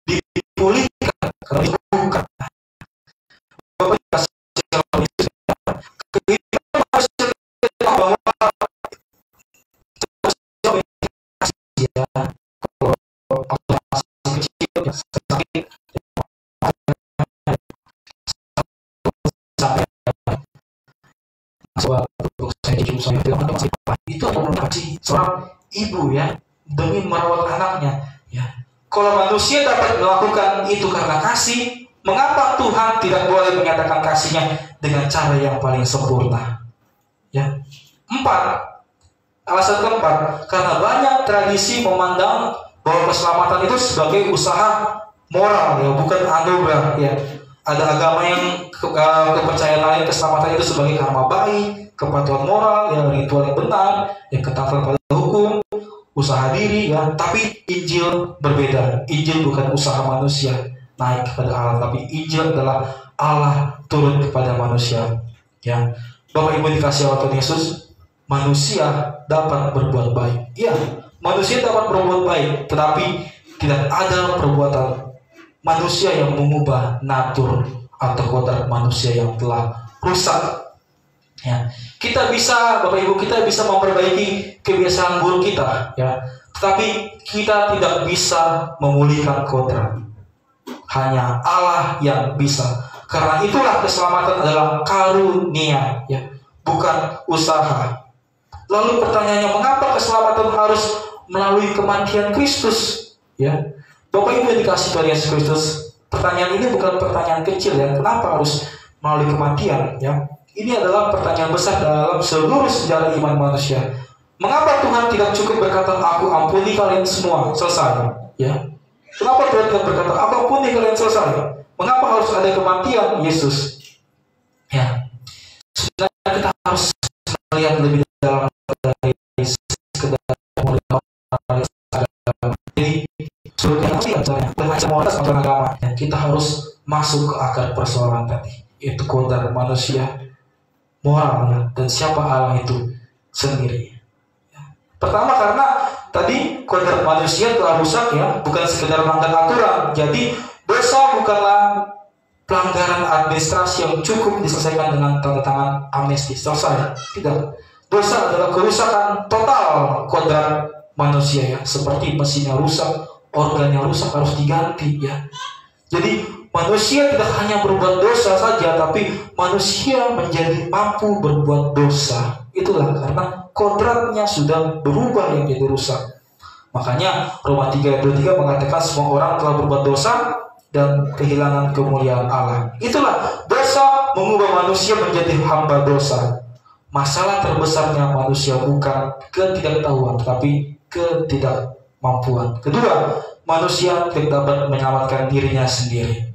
dipulihkan karena disembuhkan. Bapak kasih bahwa ya, kalau masih kecil ya, sakit itu adalah seorang ibu ya, demi merawat anaknya ya. Kalau manusia dapat melakukan itu karena kasih, mengapa Tuhan tidak boleh menyatakan kasihnya dengan cara yang paling sempurna ya? Alasan keempat, karena banyak tradisi memandang bahwa keselamatan itu sebagai usaha moral ya, bukan anugerah ya. Ada agama yang kepercayaan lain keselamatan itu sebagai karma baik, kepatuhan moral, ya, ritual yang benar, yang ketaatan pada hukum, usaha diri, ya. Tapi Injil berbeda. Injil bukan usaha manusia naik kepada Allah, tapi Injil adalah Allah turun kepada manusia. Ya, Bapak Ibu dikasih oleh Tuhan Yesus, manusia dapat berbuat baik. Ya, manusia dapat berbuat baik, tetapi tidak ada perbuatan manusia yang mengubah natur atau kodrat manusia yang telah rusak. Ya, kita bisa, Bapak Ibu, kita bisa memperbaiki kebiasaan buruk kita, ya. Tetapi kita tidak bisa memulihkan kodrat. hanya Allah yang bisa. Karena itulah keselamatan adalah karunia, ya, bukan usaha. Lalu pertanyaannya, mengapa keselamatan harus melalui kematian Kristus? Ya, Bapak Ibu yang dikasihi Tuhan Yesus Kristus, pertanyaan ini bukan pertanyaan kecil, ya. Kenapa harus melalui kematian? Ya, ini adalah pertanyaan besar dalam seluruh sejarah iman manusia. Mengapa Tuhan tidak cukup berkata, aku ampuni kalian semua, selesai? Ya, kenapa Tuhan tidak berkata, aku ampuni kalian, selesai? Mengapa harus ada kematian Yesus? Ya, sebenarnya kita harus melihat lebih dalam dari sekedar jadi surga agama. Kita harus masuk ke akar persoalan tadi, yaitu kodrat manusia, moral, ya, dan siapa Allah itu sendiri. Pertama, karena tadi kodrat manusia telah rusak, ya, bukan sekedar melanggar aturan. Jadi dosa bukanlah pelanggaran administrasi yang cukup diselesaikan dengan tanda tangan amnesti, selesai. Tidak. Dosa adalah kerusakan total kodrat manusia, ya, seperti mesinnya rusak, organnya rusak, harus diganti, ya. Jadi manusia tidak hanya berbuat dosa saja, tapi manusia menjadi mampu berbuat dosa. Itulah karena kodratnya sudah berubah yang jadi rusak. Makanya Roma 3 ayat 23 mengatakan semua orang telah berbuat dosa dan kehilangan kemuliaan Allah. Itulah dosa mengubah manusia menjadi hamba dosa. Masalah terbesarnya manusia bukan ketidaktahuan, tapi ketidakmampuan. Kedua, manusia tidak dapat menyelamatkan dirinya sendiri.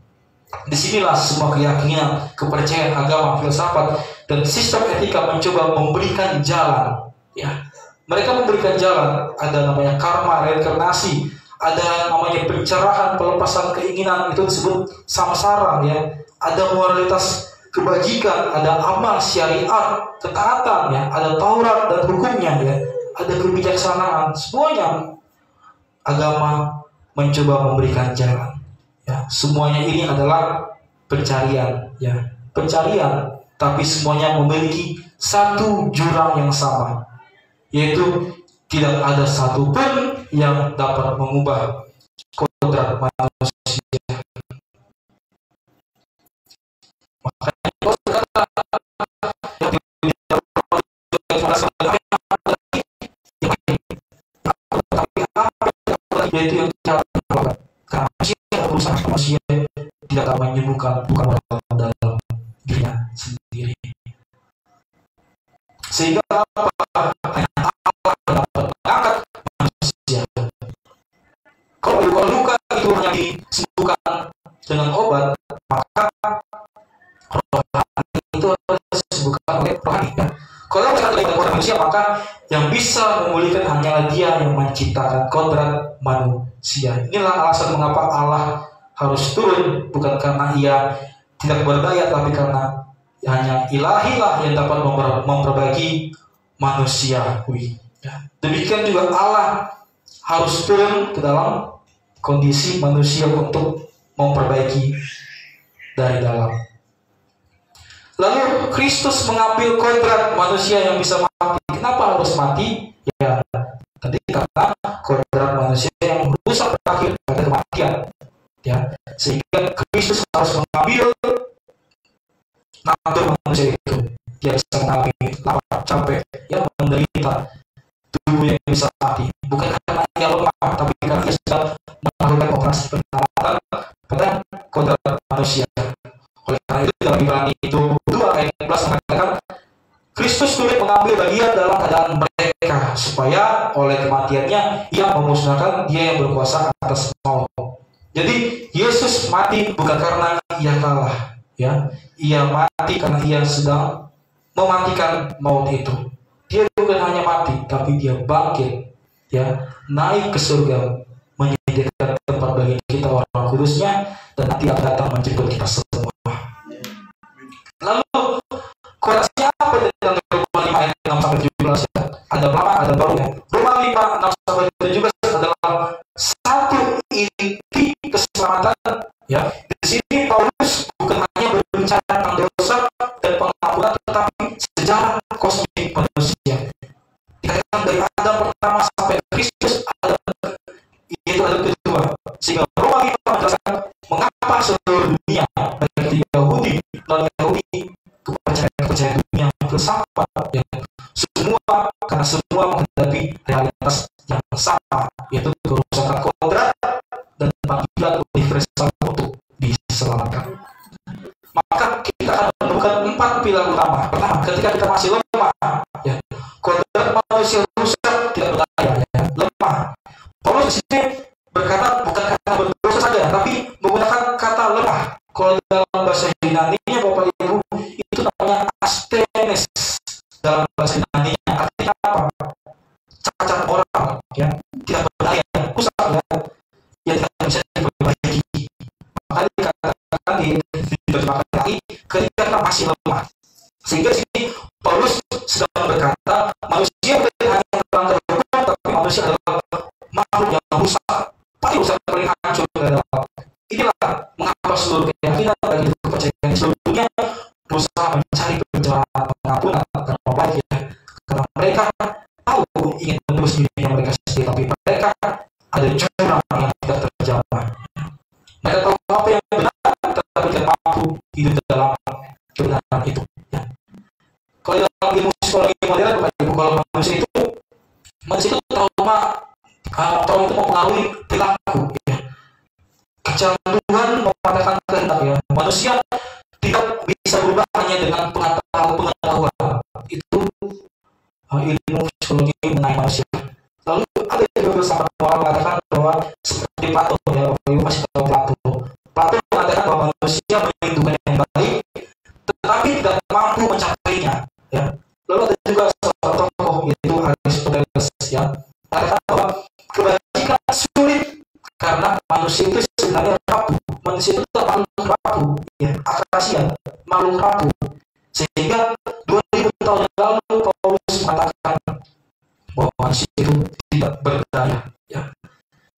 Disinilah semua keyakinan, kepercayaan agama, filsafat, dan sistem etika mencoba memberikan jalan. Ya, mereka memberikan jalan. Ada namanya karma, reinkarnasi, ada namanya pencerahan, pelepasan keinginan, itu disebut samsara. Ya, ada moralitas kebajikan, ada amal syariat, ketaatan, ya, ada Taurat dan hukumnya, ya, ada kebijaksanaan. Semuanya agama mencoba memberikan jalan. Ya, semuanya ini adalah pencarian, ya, pencarian, tapi semuanya memiliki satu jurang yang sama, yaitu tidak ada satupun yang dapat mengubah kodrat manusia. Makanya kalau berkata yaitu yang cara karena manusia tidak akan menyembuhkan bukan orang dalam dirinya sendiri. Sehingga apa? Hanya Allah dapat mengangkat manusia. Kalau luka itu hanya disembuhkan dengan obat, maka rohani itu harus disembuhkan oleh rohani. Ya. Kalau kita lihat kodrat manusia, maka yang bisa memulihkan hanyalah Dia yang menciptakan kodrat manusia. Inilah alasan mengapa Allah harus turun, bukan karena Ia tidak berdaya, tapi karena hanya ilahilah yang dapat memperbaiki manusia. Ya. Demikian juga Allah harus turun ke dalam kondisi manusia untuk memperbaiki dari dalam. Lalu Kristus mengambil kodrat manusia yang bisa mati. Kenapa harus mati? Ya, tadi karena kodrat manusia yang rusak berakhir pada kematian. Ya, sehingga Kristus harus mengambil natur manusia itu. Dia bisa mengalami lapar, capek, ya, menderita, tubuhnya bisa mati. Bukan karena dia lemah, tapi karena dia sudah melakukan operasi penyelamatan pada kodrat manusia. Oleh karena itu dalam Ibrani itu 2 ayat 11 mengatakan Kristus turut mengambil bagian dalam keadaan mereka supaya oleh kematiannya Ia memusnahkan Dia yang berkuasa atas maut. Jadi Yesus mati bukan karena Ia kalah, ya. Ia mati karena Ia sedang mematikan maut itu. Dia bukan hanya mati, tapi Dia bangkit, ya, naik ke surga, menyediakan tempat bagi kita orang kudusnya, dan nanti akan datang menjemput kita semua. Lalu kodratnya apa dalam Roma 5 ayat 6-17? Ada lama, ada baru, ya. Roma 5 6-17 adalah satu inti keselamatan, ya. Di sini Paulus bukan hanya berbicara tentang dosa dan pengampunan, tetapi sejarah kosmik manusia. Dikatakan dari Adam pertama sampai Kristus ada, yaitu ada kedua. Sehingga Roma 5 menjelaskan mengapa kepercayaan dunia, filsafat, ya. Karena semua menghadapi realitas yang sama, yaitu kerusakan kodrat dan panggilan universal untuk diselamatkan. Maka kita akan menemukan 4 pilar utama. Pertama, ketika kita masih lemah, ya, kodrat manusia rusak, tidak berdaya, ya, lemah. Paulus di sini berkata bukan karena berdosa saja, tapi menggunakan kata lemah. Kalau dalam bahasa Yunani-nya, Bapak Ibu, itu namanya asthenes dalam bahasa Yunani-nya. Artinya apa? Cacat orang, ya, tidak berdaya, rusak, ya, yang tidak bisa diperbaiki. Maka dikatakan diterjemahkan lagi ketika kita masih lemah. Sehingga sini Paulus sedang berkata manusia bukan hanya melanggar hukum, tapi manusia adalah makhluk yang rusak, paling rusak, paling hancur. Inilah mengapa seluruh keyakinan dan kepercayaan seluruhnya berusaha mencari perjalanan pengampunan karena baik, ya, karena mereka tahu ingin menebus dirinya mereka sendiri, tapi mereka ada jurang yang tidak terjamah. Mereka tahu apa yang benar, tetapi tidak mampu hidup dalam kebenaran itu, ya. Kalau dalam ilmu psikologi modern, Bapak Ibu, kalau manusia itu trauma itu mempengaruhi perilaku, ya. Kecanduan mematahkan kehendak, ya. Manusia tidak bisa berubah hanya dengan pengetahuan. Itu ilmu psikologi mengenai manusia. Lalu ada juga bersama orang mengatakan bahwa seperti Plato, ya, Bapak Ibu masih tahu Plato. Plato mengatakan bahwa manusia menentukan yang baik, tetapi tidak mampu mencapainya, ya. Lalu ada juga salah tokoh yaitu Aristoteles, ya, mengatakan bahwa kebajikan sulit karena manusia itu sebenarnya rapuh. Manusia itu makhluk rapuh, ya, akasia, makhluk rapuh. Sehingga 2000 tahun yang lalu Paulus mengatakan bahwa manusia itu tidak berdaya, ya.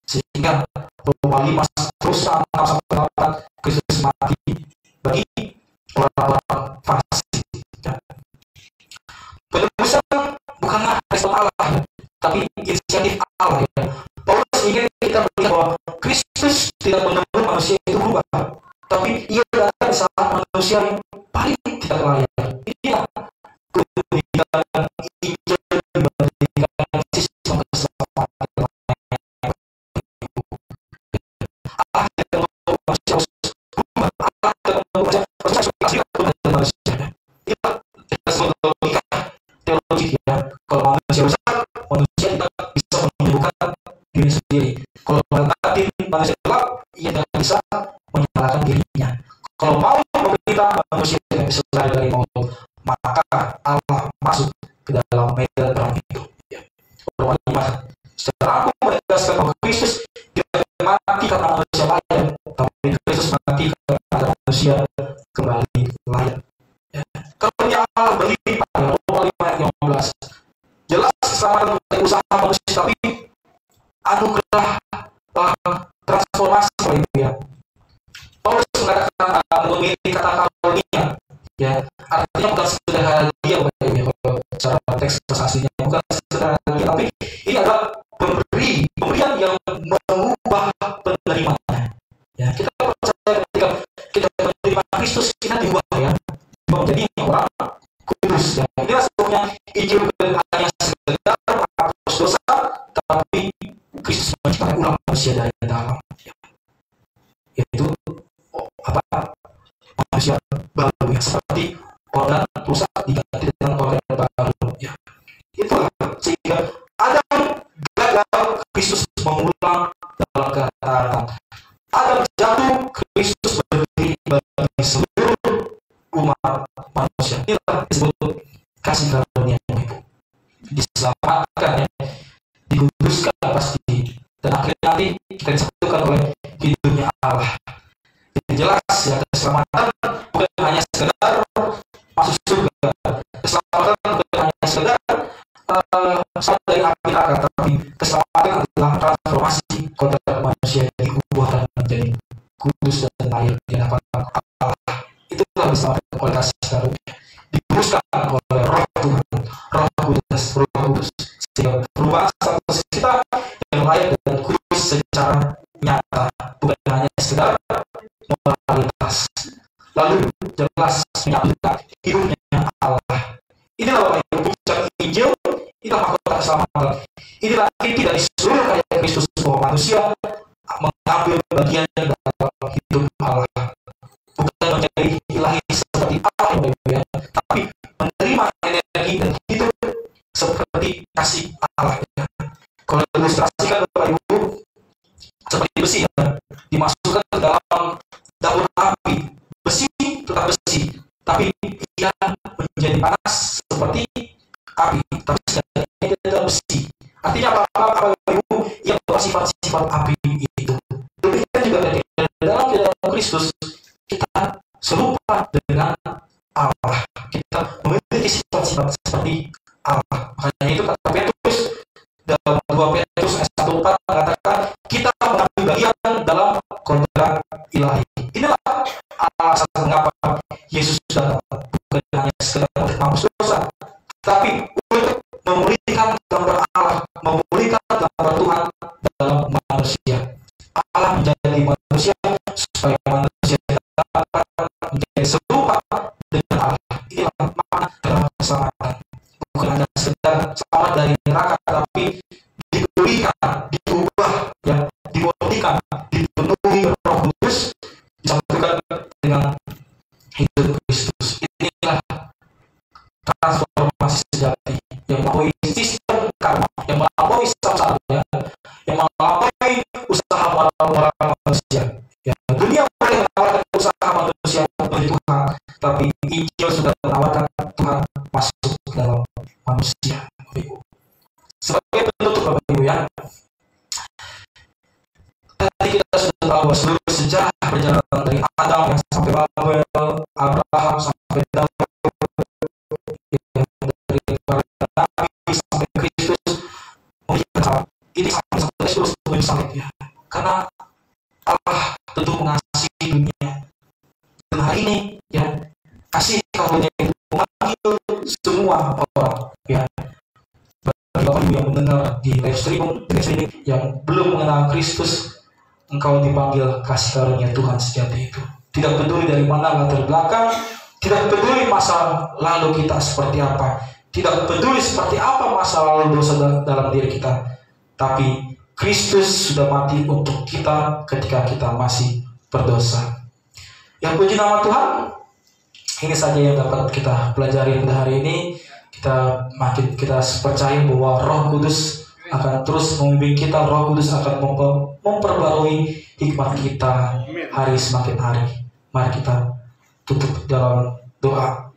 Sehingga Roma 5 terus 6-8 Kristus mati bagi orang-orang fasik, ya. Penebusan bukanlah respon Allah, ya, tapi inisiatif Allah, ya. Paulus ingin kita melihat bahwa Kristus tidak menunggu manusia itu berubah, tapi ia datang di saat manusia yang paling tidak layak. Inilah keunikan Injil dibandingkan sistem keselamatan. Allah tidak menunggu manusia berubah. Allah tidak menunggu manusia. Inilah teologi, ya. Kalau manusia rusak, manusia tidak bisa menyembuhkan diri sendiri. Kalau batin manusia gelap, ia tidak bisa menyalahkan dirinya. Kalau mau memerintah, manusia tidak bisa lari dari maut. Maka Allah masuk ke dalam medan perang itu, ya. Roma 5 secara aku menegaskan bahwa Kristus tidak mati karena manusia layak, tapi Kristus mati karena manusia kembali layak, ya. Karunia Allah berlimpah, ya. Roma 5 ayat 15. Jelas keselamatan bukan usaha manusia, tapi anugerah transformasi, ya. Paulus mengatakan memilih kata karunia, ya, artinya bukan sekedar hadiah, ya, secara teks aslinya bukan sekedar hadiah, tapi ini adalah pemberian yang mengubah penerimanya, ya. Kita percaya ketika kita menerima Kristus, kita diubah, ya, menjadi orang kudus, ya. Inilah sebabnya Injil bukan hanya sekedar menghapus dosa, tapi Kristus menciptakan ulang manusia dari dalam, ya. Yaitu manusia baru, ya, seperti organ rusak diganti dengan organ baru, ya. Itulah sehingga Adam gagal, Kristus mengulang dalam ketaatan. Adam jatuh, Kristus berdiri bagi seluruh umat manusia. Inilah disebut kasih karunia, Ibu. Diselamatkan, ya, dikuduskan pasti, dan akhirnya nanti kita disatukan oleh hidupnya Allah. Jadi jelas, ya, keselamatan bukan hanya sekedar masuk surga, keselamatan bukan hanya sekedar selamat dari api neraka, tapi keselamatan adalah transformasi kodrat manusia yang diubahkan menjadi kudus dan layak di hadapan Allah. Itulah diselamatkan oleh kasih karunia, dikuduskan oleh Roh Tuhan, Roh Kudus, sehingga perubahan status kita yang layak dan kudus secara nyata, bukan hanya sekedar moralitas. Lalu jelas menyambutkan hidupnya Allah Injil, inilah mahkota keselamatan. Inilah inti dari seluruh karya Kristus, bahwa manusia mengambil bagian dalam hidup Allah, bukan menjadi ilahi seperti Allah ya, tapi menerima energi dan hidup seperti kasih Allah ya. Kalau ilustrasikan Bapak Ibu seperti besi ya, dimasukkan ke dalam dapur api, besi tetap besi, tapi ia menjadi panas seperti api, tapi sebenarnya dalam besi. Artinya apa Ibu? Ia bersifat-sifat api itu. Demikian juga dalam Kristus kita serupa dengan Allah. Kita memiliki sifat-sifat seperti Allah. Makanya itu kata Petrus dalam 2 Petrus ayat 1:4 mengatakan kita mengambil bagian dalam kodrat ilahi. Inilah alasan mengapa Yesus datang, bukan hanya sekedar untuk menghapus dosa, tapi untuk memulihkan gambar Allah, memulihkan gambar Tuhan dalam manusia. Allah menjadi manusia supaya manusia dapat menjadi serupa dengan Allah. Inilah makna dalam keselamatan. Bukan hanya sekedar selamat dari neraka, tapi dipulihkan, diubah, ya, dimurnikan, dipenuhi Roh Kudus, disatukan dengan hidup Kristus. Inilah transformasi sejati yang melampaui sistem karma, yang melampaui samsara, yang melampaui usaha moral manusia. Ya, dunia boleh menawarkan usaha manusia bagi Tuhan, tapi Injil sudah menawarkan Tuhan masuk ke dalam manusia. Sebagai penutup Bapak Ibu ya, tadi kita sudah tahu seluruh sejarah perjalanan dari Adam yang sampai Babel, Abraham sampai Daud, dari Nabi sampai Kristus. Ini sampai terus menuju salib ya. Karena Allah tentu mengasihi dunia. Dan hari ini ya, kasih karunia itu memanggil semua orang ya. Bagi Bapak Ibu yang mendengar di live streaming yang belum mengenal Kristus, engkau dipanggil kasih karunia Tuhan sejati itu. Tidak peduli dari mana latar belakang, tidak peduli masa lalu kita seperti apa, tidak peduli seperti apa masa lalu dosa dalam diri kita, tapi Kristus sudah mati untuk kita ketika kita masih berdosa. Yang puji nama Tuhan, ini saja yang dapat kita pelajari pada hari ini. Kita percaya bahwa Roh Kudus akan terus membimbing kita, Roh Kudus akan memperbarui hikmat kita hari semakin hari. Mari kita tutup dalam doa.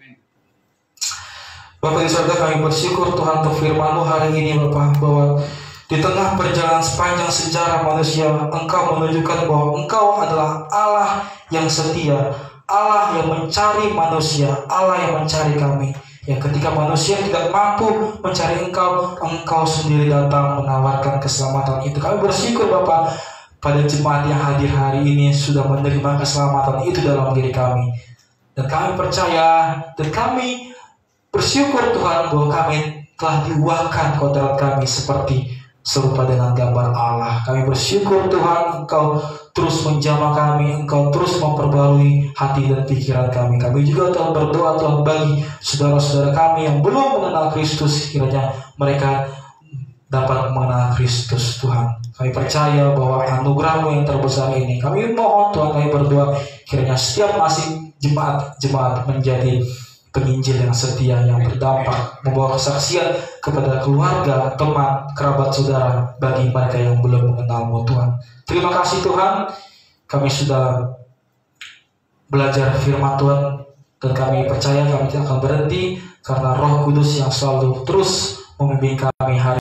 Bapak di surga, kami bersyukur Tuhan untuk firman-Mu hari ini Bapak, bahwa di tengah perjalanan sepanjang sejarah manusia, Engkau menunjukkan bahwa Engkau adalah Allah yang setia, Allah yang mencari manusia, Allah yang mencari kami. Ya, ketika manusia tidak mampu mencari Engkau, Engkau sendiri datang menawarkan keselamatan itu. Kami bersyukur Bapak, pada jemaat yang hadir hari ini sudah menerima keselamatan itu dalam diri kami. Dan kami percaya dan kami bersyukur Tuhan bahwa kami telah diwakilkan kodrat kami seperti serupa dengan gambar Allah. Kami bersyukur Tuhan, Engkau terus menjamah kami, Engkau terus memperbarui hati dan pikiran kami. Kami juga telah berdoa Tuhan bagi saudara-saudara kami yang belum mengenal Kristus, kiranya mereka dapat mengenal Kristus Tuhan. Kami percaya bahwa anugerah-Mu yang terbesar ini, kami mohon Tuhan, kami berdoa kiranya setiap masih jemaat menjadi penginjil yang setia, yang berdampak, membawa kesaksian kepada keluarga, teman, kerabat, saudara bagi mereka yang belum mengenal-Mu Tuhan. Terima kasih Tuhan, kami sudah belajar firman Tuhan dan kami percaya kami tidak akan berhenti karena Roh Kudus yang selalu terus membimbing kami hari